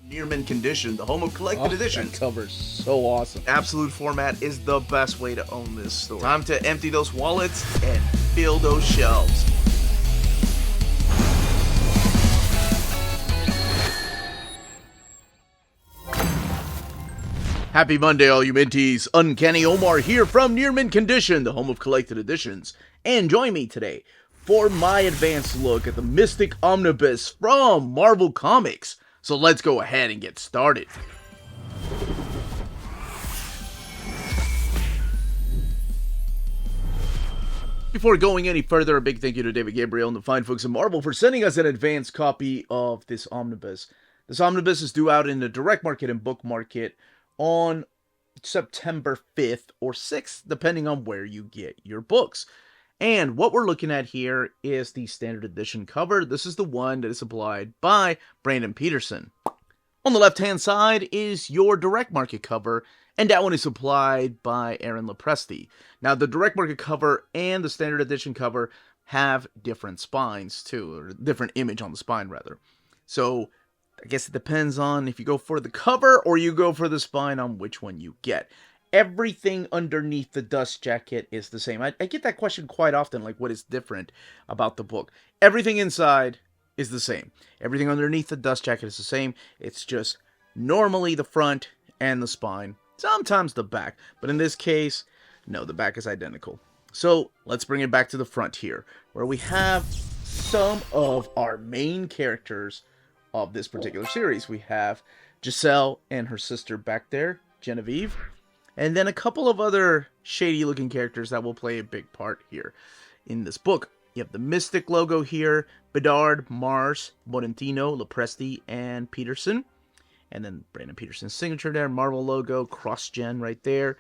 Near mint condition, the home of collected editions. That cover's so awesome. Absolute format is the best way to own this story. Time to empty those wallets and fill those shelves. Happy Monday, all you minties. Uncanny Omar here from Near Mint Condition, the home of collected editions. And join me today for my advanced look at the Mystic Omnibus from Marvel Comics. So let's go ahead and get started. Before going any further, a big thank you to David Gabriel and the fine folks at Marvel for sending us an advanced copy of this omnibus. This omnibus is due out in the direct market and book market on September 5th or 6th, depending on where you get your books. And what we're looking at here is the standard edition cover. This is the one that is supplied by Brandon Peterson. On the left-hand side is your direct market cover, and that one is supplied by Aaron Lopresti. Now, the direct market cover and the standard edition cover have different spines, too, or different image on the spine, rather. So, I guess it depends on if you go for the cover or you go for the spine on which one you get. Everything underneath the dust jacket is the same. I get that question quite often, like what is different about the book. Everything inside is the same. Everything underneath the dust jacket is the same. It's just normally the front and the spine. Sometimes the back. But in this case, no, the back is identical. So let's bring it back to the front here, where we have some of our main characters of this particular series. We have Giselle and her sister back there, Genevieve. And then a couple of other shady-looking characters that will play a big part here in this book. You have the Mystic logo here, Bedard, Marz, Morentino, Lopresti, and Peterson. And then Brandon Peterson's signature there, Marvel logo, CrossGen right there.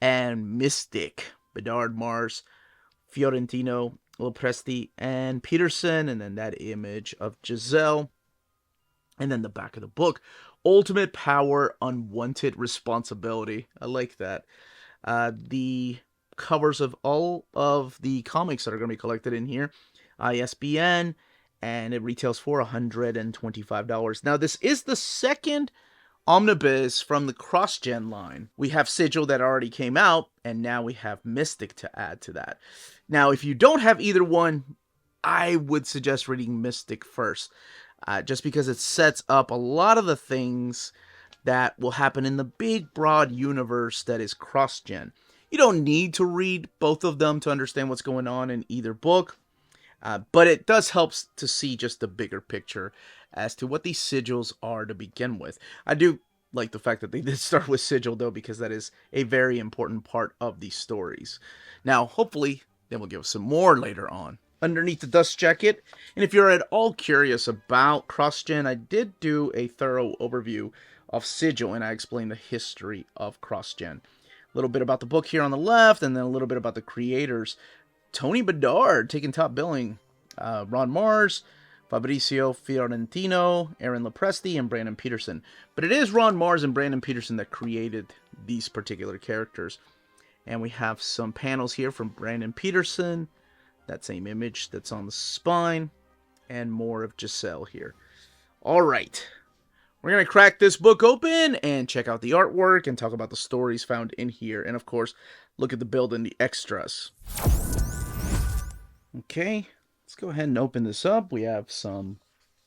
And Mystic, Bedard, Marz, Fiorentino, Lopresti, and Peterson. And then that image of Giselle. And then the back of the book. Ultimate power, unwanted responsibility. I like that. The covers of all of the comics that are going to be collected in here. ISBN. And it retails for $125. Now, this is the second omnibus from the CrossGen line. We have Sigil that already came out. And now we have Mystic to add to that. Now, if you don't have either one, I would suggest reading Mystic first. Just because it sets up a lot of the things that will happen in the big, broad universe that is CrossGen. You don't need to read both of them to understand what's going on in either book, but it does help to see just the bigger picture as to what these sigils are to begin with. I do like the fact that they did start with Sigil, though, because that is a very important part of these stories. Now, hopefully, they will give us some more later on. Underneath the dust jacket. And if you're at all curious about CrossGen, I did do a thorough overview of Sigil, and I explained the history of CrossGen. A little bit about the book here on the left, and then a little bit about the creators. Tony Bedard taking top billing. Ron Marz, Fabrizio Fiorentino, Aaron Lopresti, and Brandon Peterson. But it is Ron Marz and Brandon Peterson that created these particular characters. And we have some panels here from Brandon Peterson. That same image that's on the spine, and more of Giselle here. All right, we're going to crack this book open and check out the artwork and talk about the stories found in here. And of course, look at the build and the extras. Okay, let's go ahead and open this up. We have some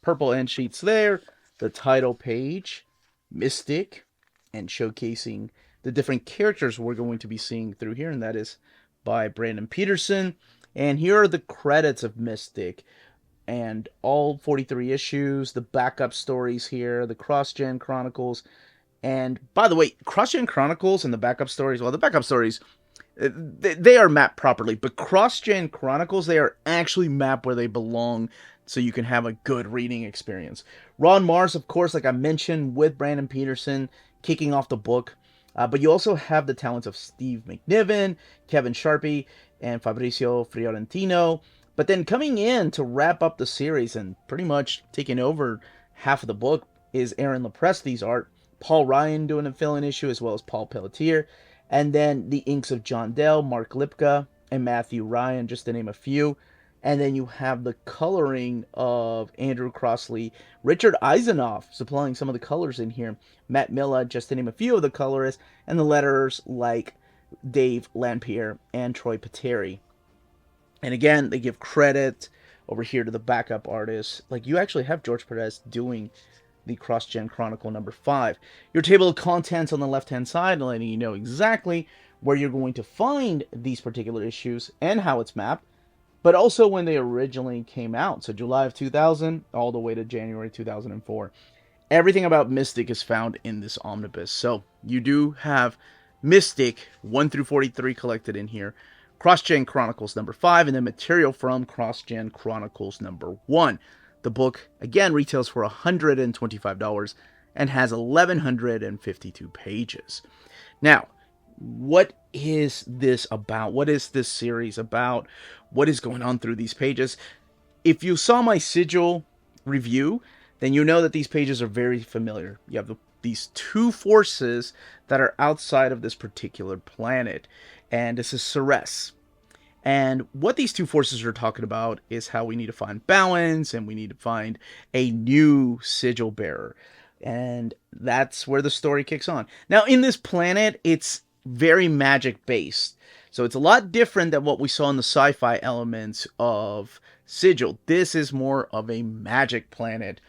purple end sheets there, the title page, Mystic, and showcasing the different characters we're going to be seeing through here. And that is by Brandon Peterson. And here are the credits of Mystic, and all 43 issues, the backup stories here, the CrossGen Chronicles. And by the way, CrossGen Chronicles and the backup stories, well, the backup stories, they are mapped properly, but CrossGen Chronicles, they are actually mapped where they belong, so you can have a good reading experience. Ron Marz, of course, like I mentioned, with Brandon Peterson kicking off the book. But you also have the talents of Steve McNiven, Kevin Sharpie, and Fabrizio Fiorentino. But then coming in to wrap up the series and pretty much taking over half of the book is Aaron Lopresti's art. Paul Ryan doing a fill-in issue, as well as Paul Pelletier. And then the inks of John Dell, Mark Lipka, and Matthew Ryan, just to name a few. And then you have the coloring of Andrew Crossley, Richard Eisenoff supplying some of the colors in here, Matt Milla, just to name a few of the colorists, and the letterers like Dave Lampier and Troy Pateri. And again, they give credit over here to the backup artists. Like, you actually have George Perez doing the CrossGen Chronicle number 5. Your table of contents on the left-hand side, letting you know exactly where you're going to find these particular issues and how it's mapped, but also when they originally came out. So July of 2000 all the way to January 2004. Everything about Mystic is found in this omnibus. So you do have Mystic 1 through 43 collected in here, CrossGen Chronicles number 5, and then material from CrossGen Chronicles number 1. The book, again, retails for $125 and has 1,152 pages. Now, what is this about? What is this series about? What is going on through these pages? If you saw my Sigil review, then you know that these pages are very familiar. You have these two forces that are outside of this particular planet, and this is Ceres. And what these two forces are talking about is how we need to find balance, and we need to find a new Sigil-bearer. And that's where the story kicks on. Now, in this planet, it's very magic-based. So it's a lot different than what we saw in the sci-fi elements of Sigil. This is more of a magic planet.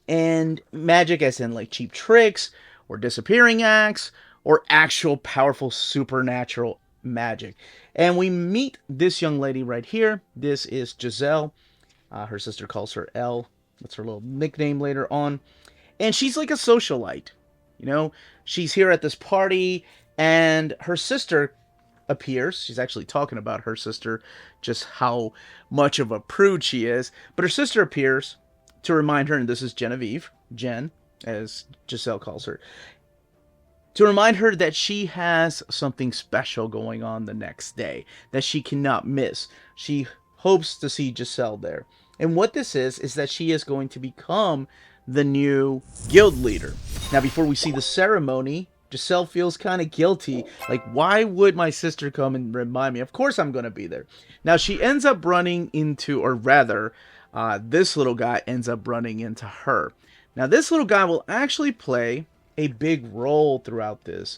And magic as in like cheap tricks, or disappearing acts, or actual powerful supernatural magic. And we meet this young lady right here. This is Giselle. Her sister calls her Elle. That's her little nickname later on. And she's like a socialite. You know, she's here at this party, and her sister appears. She's actually talking about her sister, just how much of a prude she is. But her sister appears to remind her, and this is Genevieve, Jen, as Giselle calls her, to remind her that she has something special going on the next day that she cannot miss. She hopes to see Giselle there. And what this is that she is going to become the new guild leader. Now, before we see the ceremony, Giselle feels kind of guilty. Like, why would my sister come and remind me? Of course I'm going to be there. Now, she ends up running into, or rather, this little guy ends up running into her. Now, this little guy will actually play a big role throughout this.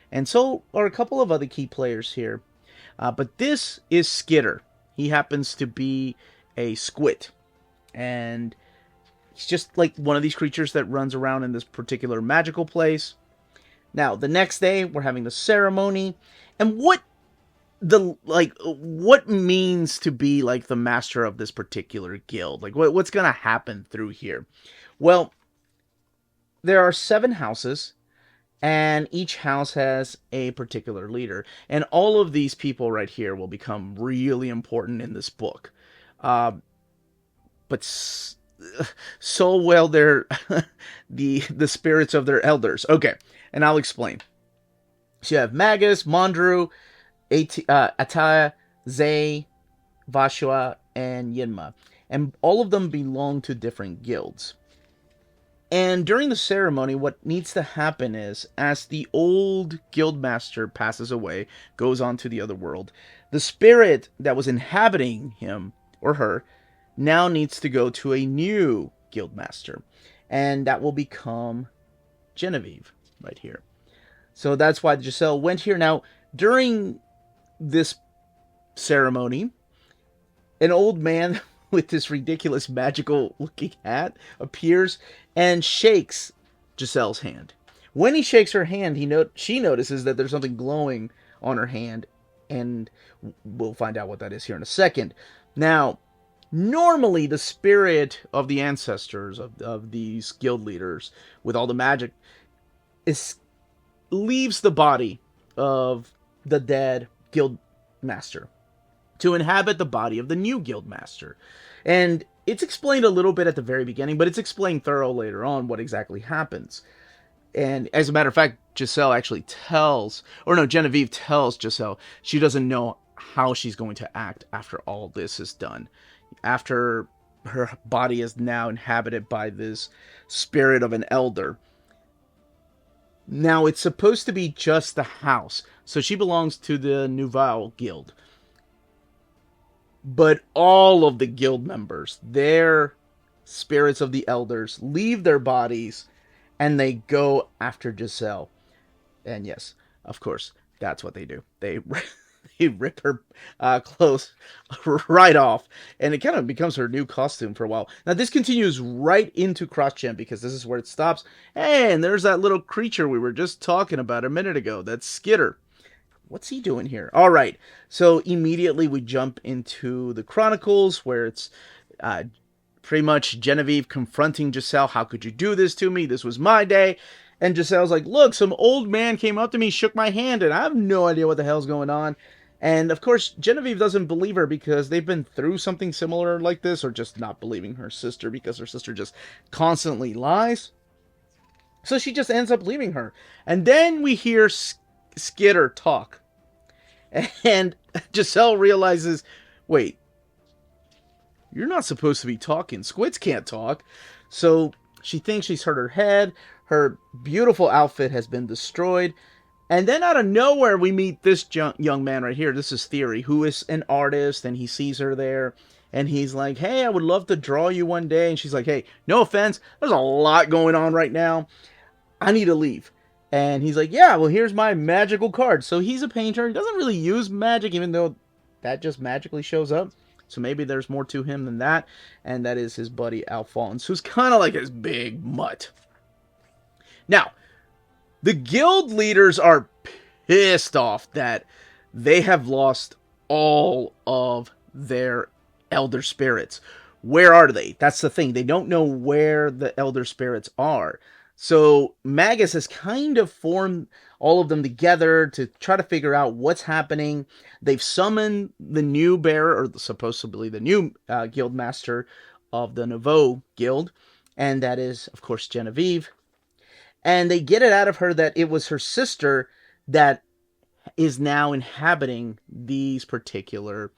And so are a couple of other key players here. But this is Skitter. He happens to be a squid. And he's just like one of these creatures that runs around in this particular magical place. Now, the next day, we're having the ceremony. And what means to be like the master of this particular guild? Like, what's going to happen through here? Well, there are 7 houses, and each house has a particular leader. And all of these people right here will become really important in this book. But so well they're the spirits of their elders. Okay, and I'll explain. So you have Magus, Mondru, Ataya, Zay, Vashua, and Yinma. And all of them belong to different guilds. And during the ceremony, what needs to happen is, as the old guildmaster passes away, goes on to the other world, the spirit that was inhabiting him or her now needs to go to a new guildmaster. And that will become Genevieve right here. So that's why Giselle went here. Now, during this ceremony, an old man with this ridiculous magical looking hat appears and shakes Giselle's hand. When he shakes her hand, she notices that there's something glowing on her hand, and we'll find out what that is here in a second. Now, normally the spirit of the ancestors of these guild leaders with all the magic leaves the body of the dead guild master to inhabit the body of the new guild master. And it's explained a little bit at the very beginning, but it's explained thorough later on what exactly happens. And as a matter of fact, Genevieve tells Giselle she doesn't know how she's going to act after all this is done. After her body is now inhabited by this spirit of an elder. Now, it's supposed to be just the house, so she belongs to the Nouveau Guild. But all of the guild members, their spirits of the elders, leave their bodies and they go after Giselle. And yes, of course, that's what they do. They they rip her clothes right off, and it kind of becomes her new costume for a while. Now this continues right into CrossGen because this is where it stops. Hey, and there's that little creature we were just talking about a minute ago. That's Skitter. What's he doing here? All right, so immediately we jump into the Chronicles where it's pretty much Genevieve confronting Giselle. How could you do this to me? This was my day. And Giselle's like, look, some old man came up to me, shook my hand, and I have no idea what the hell's going on. And of course, Genevieve doesn't believe her because they've been through something similar like this, or just not believing her sister because her sister just constantly lies. So she just ends up leaving her. And then we hear Skitter talk. And Giselle realizes, wait, you're not supposed to be talking. Squids can't talk. So she thinks she's hurt her head. Her beautiful outfit has been destroyed. And then out of nowhere, we meet this young man right here. This is Theory, who is an artist, and he sees her there. And he's like, hey, I would love to draw you one day. And she's like, hey, no offense. There's a lot going on right now. I need to leave. And he's like, yeah, well, here's my magical card. So he's a painter. He doesn't really use magic, even though that just magically shows up. So maybe there's more to him than that. And that is his buddy Alphonse, who's kind of like his big mutt. Now, the guild leaders are pissed off that they have lost all of their elder spirits. Where are they? That's the thing. They don't know where the elder spirits are. So Magus has kind of formed all of them together to try to figure out what's happening. They've summoned the new bearer, or supposedly the new guild master of the Nouveau guild. And that is, of course, Genevieve. And they get it out of her that it was her sister that is now inhabiting these particular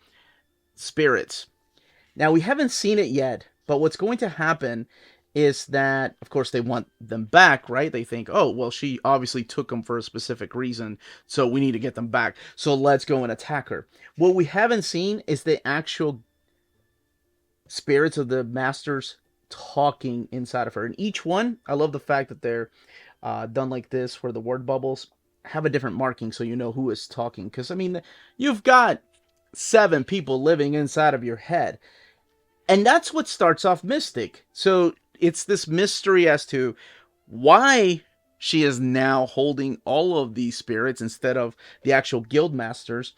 spirits. Now, we haven't seen it yet, but what's going to happen is that, of course, they want them back, right? They think, oh, well, she obviously took them for a specific reason, so we need to get them back. So let's go and attack her. What we haven't seen is the actual spirits of the masters talking inside of her. And each one, I love the fact that they're done like this, where the word bubbles have a different marking so you know who is talking. Because, I mean, you've got 7 people living inside of your head. And that's what starts off Mystic. So it's this mystery as to why she is now holding all of these spirits instead of the actual guild masters.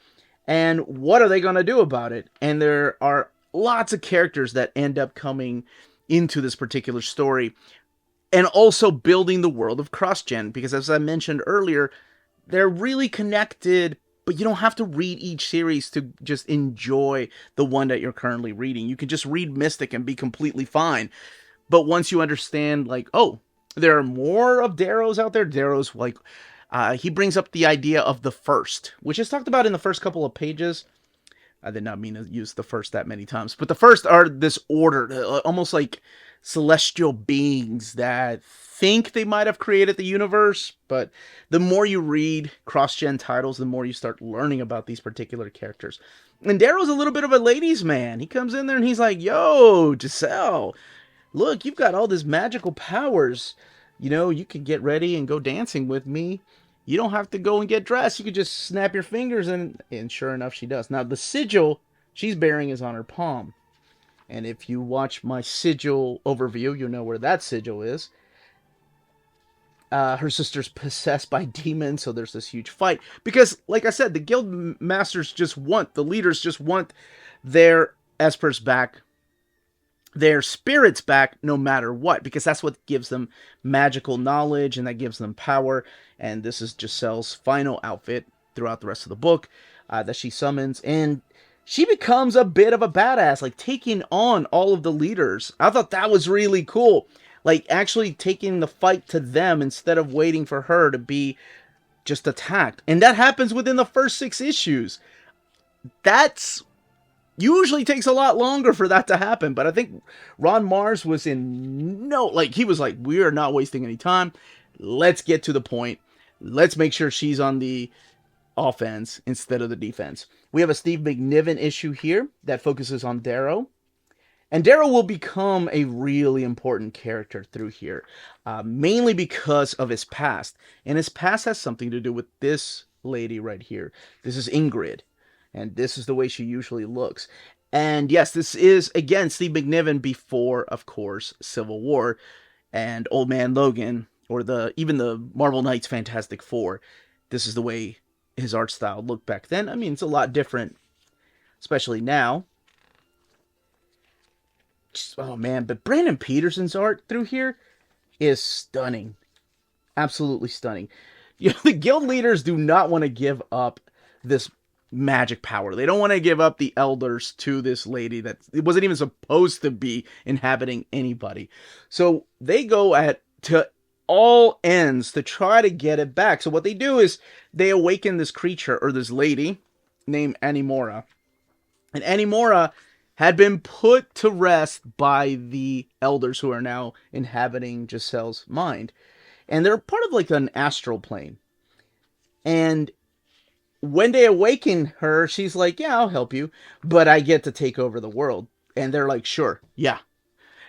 And what are they going to do about it? And there are lots of characters that end up coming into this particular story, and also building the world of CrossGen, because as I mentioned earlier, they're really connected, but you don't have to read each series to just enjoy the one that you're currently reading. You can just read Mystic and be completely fine. But once you understand, like, oh, there are more of Darrow's out there. Darrow's, like, he brings up the idea of the first, which is talked about in the first couple of pages. I did not mean to use the first that many times, but the first are this order, almost like celestial beings that think they might have created the universe. But the more you read CrossGen titles, the more you start learning about these particular characters. And Darrow's a little bit of a ladies' man. He comes in there and he's like, yo, Giselle, look, you've got all these magical powers. You know, you can get ready and go dancing with me. You don't have to go and get dressed. You could just snap your fingers, and sure enough, she does. Now, the sigil she's bearing is on her palm. And if you watch my sigil overview, you'll know where that sigil is. Her sister's possessed by demons, so there's this huge fight. Because, like I said, the guild masters the leaders just want their espers back, their spirits back, no matter what, because that's what gives them magical knowledge, and that gives them power. And this is Giselle's final outfit throughout the rest of the book that she summons, and she becomes a bit of a badass, like taking on all of the leaders. I thought that was really cool, like actually taking the fight to them instead of waiting for her to be just attacked. And that happens within the first 6 issues. That's usually takes a lot longer for that to happen, but I think Ron Marz was he was like, we are not wasting any time. Let's get to the point. Let's make sure she's on the offense instead of the defense. We have a Steve McNiven issue here that focuses on Darrow. And Darrow will become a really important character through here, mainly because of his past. And his past has something to do with this lady right here. This is Ingrid, and this is the way she usually looks. And yes, this is, again, Steve McNiven before, of course, Civil War and Old Man Logan, or even the Marvel Knights Fantastic Four. This is the way his art style looked back then. I mean, it's a lot different, especially now. Oh man, but Brandon Peterson's art through here is stunning. Absolutely stunning. You know, the guild leaders do not want to give up this magic power. They don't want to give up the elders to this lady that it wasn't even supposed to be inhabiting anybody. So they go to all ends to try to get it back. So what they do is they awaken this creature, or this lady named Animora. And Animora had been put to rest by the elders who are now inhabiting Giselle's mind. And they're part of like an astral plane. And when they awaken her, she's like, yeah, I'll help you, but I get to take over the world. And they're like, sure, yeah.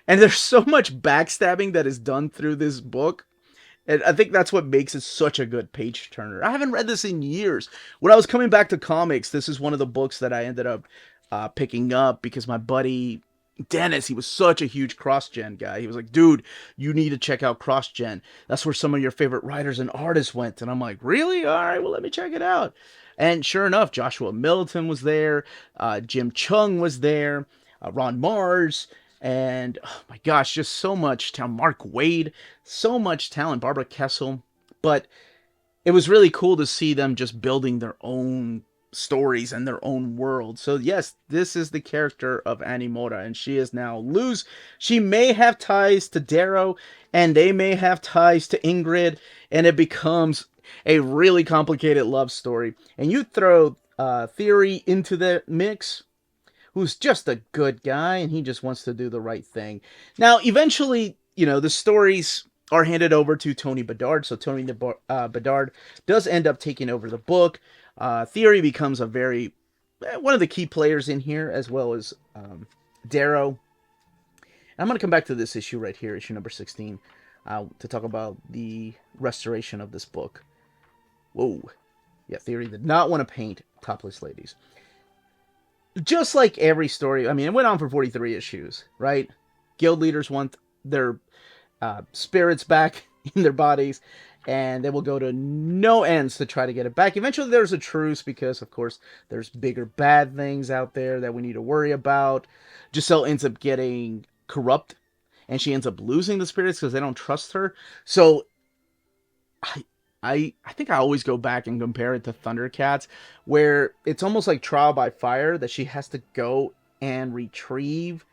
And there's so much backstabbing that is done through this book. And I think that's what makes it such a good page turner. I haven't read this in years. When I was coming back to comics, this is one of the books that I ended up picking up because my buddy Dennis, he was such a huge CrossGen guy. He was like, dude, you need to check out CrossGen. That's where some of your favorite writers and artists went. And I'm like, really? All right, well, let me check it out. And sure enough, Joshua Middleton was there. Jim Chung was there. Ron Marz. And, oh my gosh, just so much talent. Mark Waid, so much talent. Barbara Kessel. But it was really cool to see them just building their own stories and their own world. So yes, this is the character of Animora, and she is now loose. She may have ties to Darrow, and they may have ties to Ingrid, and it becomes a really complicated love story. And you throw Theory into the mix, who's just a good guy, and he just wants to do the right thing. Now, eventually, you know, the stories are handed over to Tony Bedard, so Tony Bedard does end up taking over the book. Theory becomes one of the key players in here, as well as Darrow. And I'm going to come back to this issue right here, issue number 16, to talk about the restoration of this book. Whoa. Yeah, Theory did not want to paint topless ladies. Just like every story, I mean, it went on for 43 issues, right? Guild leaders want their spirits back in their bodies, and they will go to no ends to try to get it back. Eventually there's a truce because, of course, there's bigger bad things out there that we need to worry about. Giselle ends up getting corrupt, and she ends up losing the spirits because they don't trust her. So I think I always go back and compare it to Thundercats, where it's almost like trial by fire, that she has to go and retrieve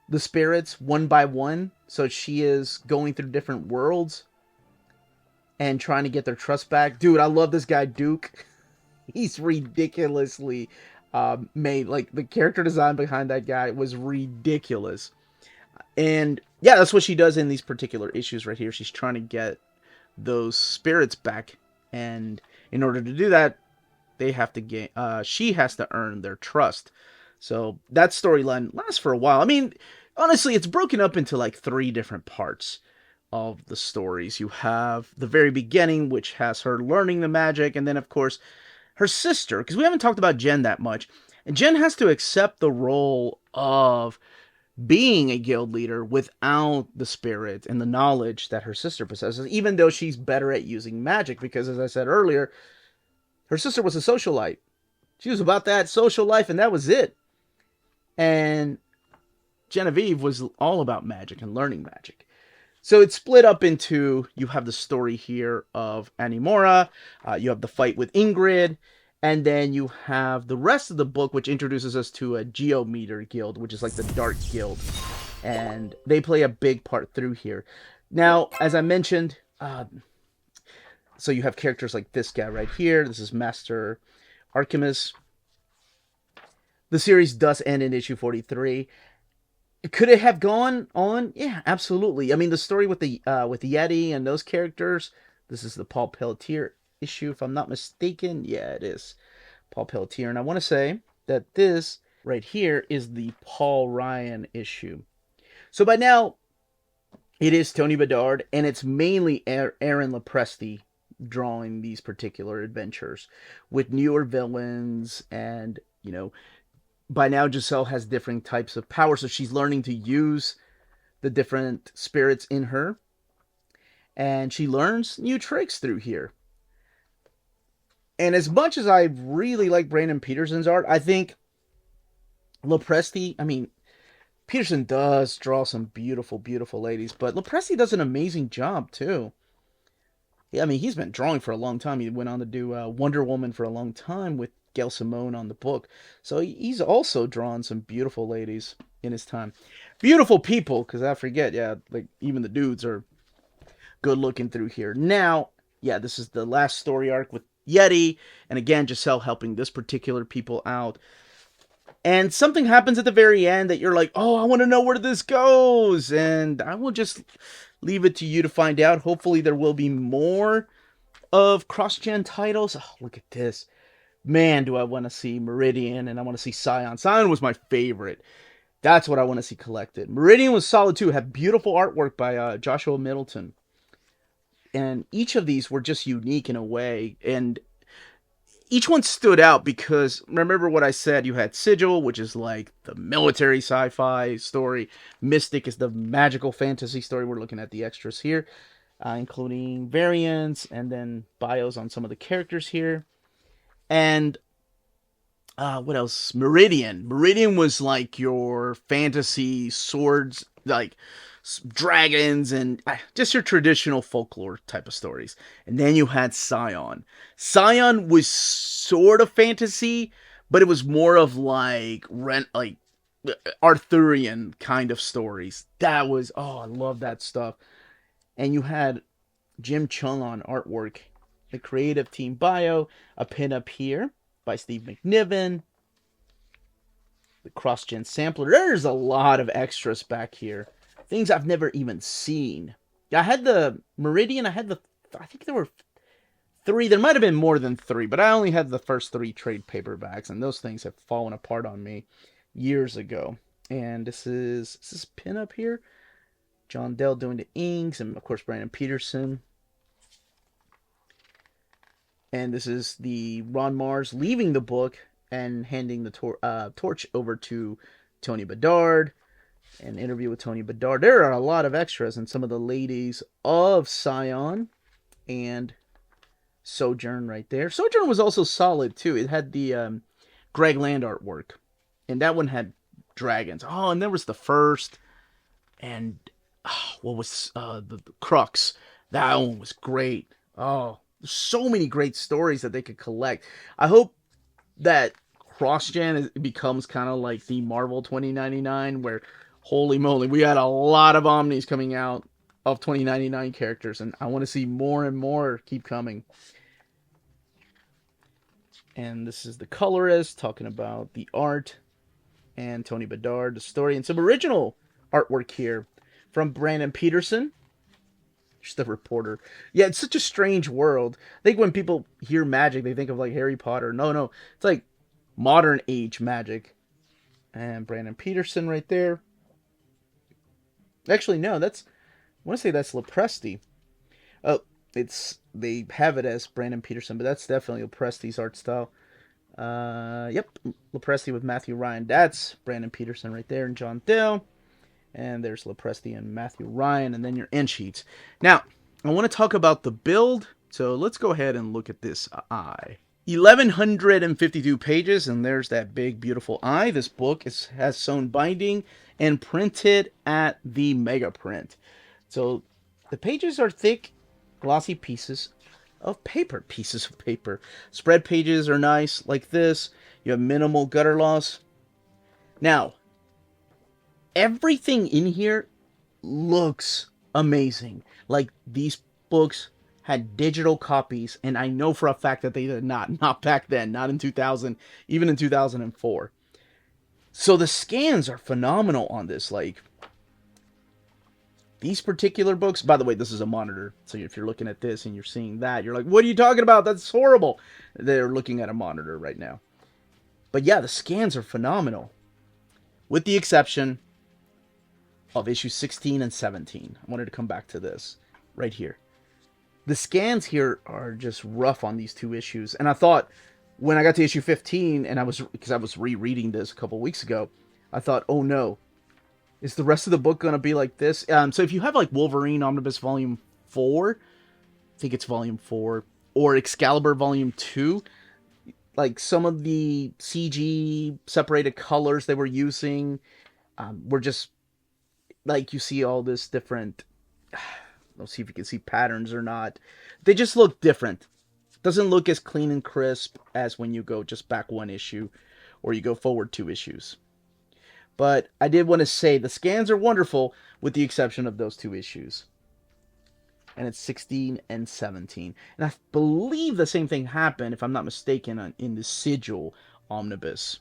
the spirits one by one. So she is going through different worlds and trying to get their trust back. Dude, I love this guy, Duke. He's ridiculously made. Like, the character design behind that guy was ridiculous. And yeah, that's what she does in these particular issues right here. She's trying to get those spirits back, and in order to do that, they have to gain. She has to earn their trust. So that storyline lasts for a while. I mean, honestly, it's broken up into like 3 different parts of the stories. You have the very beginning, which has her learning the magic, and then of course her sister, because we haven't talked about Jen that much, and Jen has to accept the role of being a guild leader without the spirit and the knowledge that her sister possesses, even though she's better at using magic, because as I said earlier, her sister was a socialite. She was about that social life, and that was it. And Genevieve was all about magic and learning magic. So it's split up into, you have the story here of Animora, you have the fight with Ingrid, and then you have the rest of the book, which introduces us to a Geometer Guild, which is like the Dark Guild. And they play a big part through here. Now, as I mentioned, so you have characters like this guy right here. This is Master Archimus. The series does end in issue 43. Could it have gone on? Yeah, absolutely. I mean, the story with the Yeti and those characters. This is the Paul Pelletier issue, if I'm not mistaken. Yeah, it is. Paul Pelletier. And I want to say that this right here is the Paul Ryan issue. So by now, it is Tony Bedard, and it's mainly Aaron Lopresti drawing these particular adventures with newer villains. And, by now Giselle has different types of power, so she's learning to use the different spirits in her. And she learns new tricks through here. And as much as I really like Brandon Peterson's art, I think Lopresti, Peterson does draw some beautiful, beautiful ladies, but Lopresti does an amazing job too. Yeah, he's been drawing for a long time. He went on to do Wonder Woman for a long time with Gail Simone on the book. So he's also drawn some beautiful ladies in his time. Beautiful people, because I forget, like even the dudes are good looking through here. Now, this is the last story arc with Yeti, and again, Giselle helping this particular people out. And something happens at the very end that you're like, oh, I want to know where this goes. And I will just leave it to you to find out. Hopefully there will be more of CrossGen titles. Oh, look at this. Man, do I want to see Meridian, and I want to see Scion. Scion was my favorite. That's what I want to see collected. Meridian was solid too. Had beautiful artwork by Joshua Middleton. And each of these were just unique in a way. And each one stood out because, remember what I said, you had Sigil, which is like the military sci-fi story. Mystic is the magical fantasy story. We're looking at the extras here, including variants and then bios on some of the characters here. And what else? Meridian. Meridian was like your fantasy swords, like dragons and just your traditional folklore type of stories. And then you had Scion. Scion was sort of fantasy, but it was more of like Arthurian kind of stories. That was, I love that stuff. And you had Jim Chung on artwork, the creative team bio, a pin up here by Steve McNiven, the CrossGen sampler. There's a lot of extras back here. Things I've never even seen. I had the Meridian. I think there were 3. There might have been more than 3, but I only had the first 3 trade paperbacks, and those things have fallen apart on me years ago. And this is pin up here. John Dell doing the inks, and of course Brandon Peterson. And this is the Ron Marz leaving the book and handing the torch over to Tony Bedard. An interview with Tony Bedard. There are a lot of extras, and some of the ladies of Scion and Sojourn right there. Sojourn was also solid too. It had the Greg Land artwork, and that one had dragons. Oh, and there was the first, and what was the Crux? That one was great. Oh, there's so many great stories that they could collect. I hope that CrossGen becomes kind of like the Marvel 2099, where holy moly, we had a lot of Omnis coming out of 2099 characters, and I want to see more and more keep coming. And this is the colorist talking about the art, and Tony Bedard, the story, and some original artwork here from Brandon Peterson. Just the reporter. Yeah, it's such a strange world. I think when people hear magic, they think of like Harry Potter. No, it's like modern age magic. And Brandon Peterson right there. Actually, no, I want to say that's Lopresti. Oh, they have it as Brandon Peterson, but that's definitely Lopresti's art style. Yep, Lopresti with Matthew Ryan. That's Brandon Peterson right there, and John Dell. And there's Lopresti and Matthew Ryan, and then your end sheets. Now, I want to talk about the build, so let's go ahead and look at this eye. 1,152 pages, and there's that big, beautiful eye. This book has sewn binding and printed at the Mega Print. So the pages are thick, glossy pieces of paper. Spread pages are nice, like this. You have minimal gutter loss. Now, everything in here looks amazing. Like, these books had digital copies, and I know for a fact that they did not back then, not in 2000, even in 2004. So the scans are phenomenal on this. Like, These particular books, by the way, this is a monitor. So if you're looking at this and you're seeing that, you're like, what are you talking about? That's horrible. They're looking at a monitor right now. But yeah, the scans are phenomenal. With the exception of issues 16 and 17. I wanted to come back to this right here. The scans here are just rough on these two issues. And I thought, when I got to issue 15, and I was rereading this a couple weeks ago, I thought, oh no, is the rest of the book going to be like this? So if you have like Wolverine Omnibus Volume 4, I think it's Volume 4, or Excalibur Volume 2, like some of the CG separated colors they were using were just, like, you see all this different, let's see if you can see patterns or not. They just look different. Doesn't look as clean and crisp as when you go just back one issue or you go forward 2 issues. But I did want to say the scans are wonderful with the exception of those 2 issues. And it's 16 and 17. And I believe the same thing happened, if I'm not mistaken, in the Sigil Omnibus.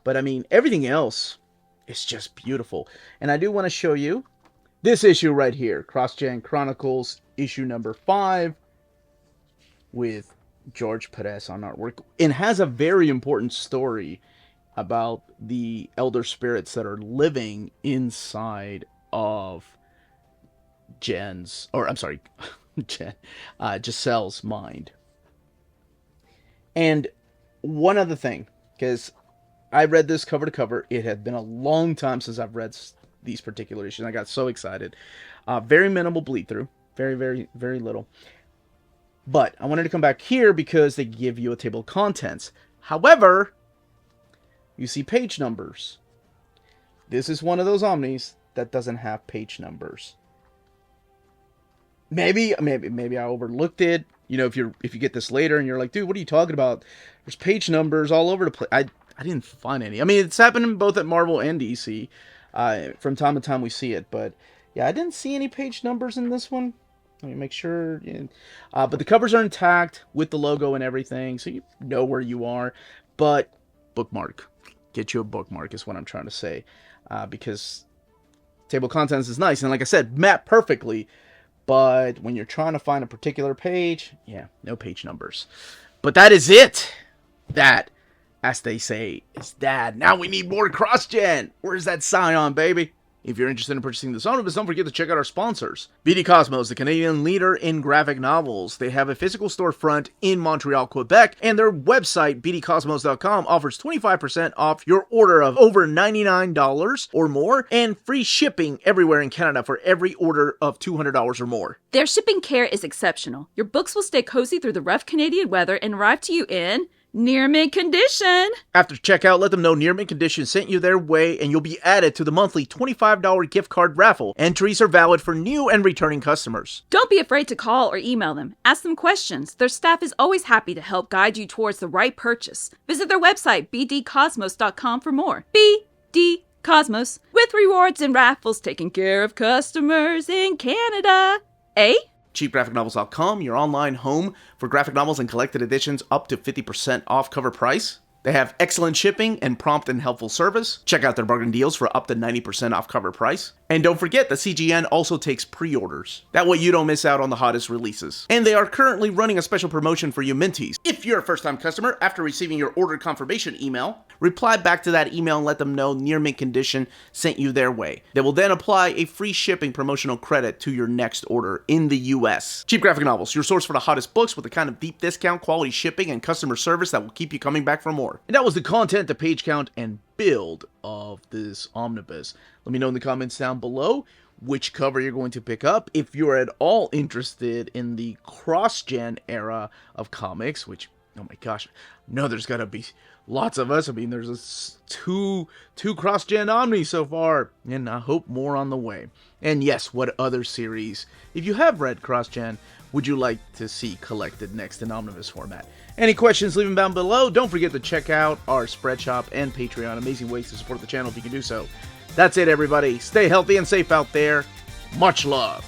But I mean, everything else is just beautiful. And I do want to show you this issue right here, CrossGen Chronicles, issue number 5, with George Perez on artwork. It has a very important story about the elder spirits that are living inside of Giselle's mind. And one other thing, because I read this cover to cover, it had been a long time since I've read these particular issues. I got so excited. Very minimal bleed through. Very, very, very little. But I wanted to come back here because they give you a table of contents. However, you see page numbers. This is one of those Omnis that doesn't have page numbers. Maybe I overlooked it. You know, if you get this later and you're like, dude, what are you talking about? There's page numbers all over the place. I didn't find any. I mean, it's happening both at Marvel and DC. From time to time we see it, but yeah, I didn't see any page numbers in this one. Let me make sure. But the covers are intact with the logo and everything, so you know where you are. But bookmark. Get you a bookmark is what I'm trying to say. Because table of contents is nice. And like I said, mapped perfectly. But when you're trying to find a particular page, yeah, no page numbers. But that is it. That, as they say, is that. Now we need more CrossGen. Where's that Scion, baby? If you're interested in purchasing this omnibus, don't forget to check out our sponsors. BD Cosmos, the Canadian leader in graphic novels. They have a physical storefront in Montreal, Quebec, and their website, bdcosmos.com, offers 25% off your order of over $99 or more, and free shipping everywhere in Canada for every order of $200 or more. Their shipping care is exceptional. Your books will stay cozy through the rough Canadian weather and arrive to you in near mint condition. After checkout, let them know Near Mint Condition sent you their way, and you'll be added to the monthly $25 gift card raffle. Entries are valid for new and returning customers. Don't be afraid to call or email them. Ask them questions. Their staff is always happy to help guide you towards the right purchase. Visit their website, bdcosmos.com, for more. BD Cosmos, with rewards and raffles taking care of customers in Canada. Eh? CheapGraphicNovels.com, your online home for graphic novels and collected editions up to 50% off cover price. They have excellent shipping and prompt and helpful service. Check out their bargain deals for up to 90% off cover price. And don't forget, the CGN also takes pre-orders. That way you don't miss out on the hottest releases. And they are currently running a special promotion for you Minties. If you're a first-time customer, after receiving your order confirmation email, reply back to that email and let them know Near Mint Condition sent you their way. They will then apply a free shipping promotional credit to your next order in the US. Cheap Graphic Novels, your source for the hottest books with the kind of deep discount, quality shipping, and customer service that will keep you coming back for more. And that was the content, the page count, and build of this omnibus. Let me know in the comments down below which cover you're going to pick up. If you're at all interested in the CrossGen era of comics, which, oh my gosh, no, there's gotta be lots of us. I mean, there's two CrossGen Omni so far, and I hope more on the way. And yes, what other series, if you have read CrossGen, would you like to see collected next in omnibus format? Any questions, leave them down below. Don't forget to check out our spread shop and Patreon. Amazing ways to support the channel if you can do so. That's it, everybody. Stay healthy and safe out there. Much love.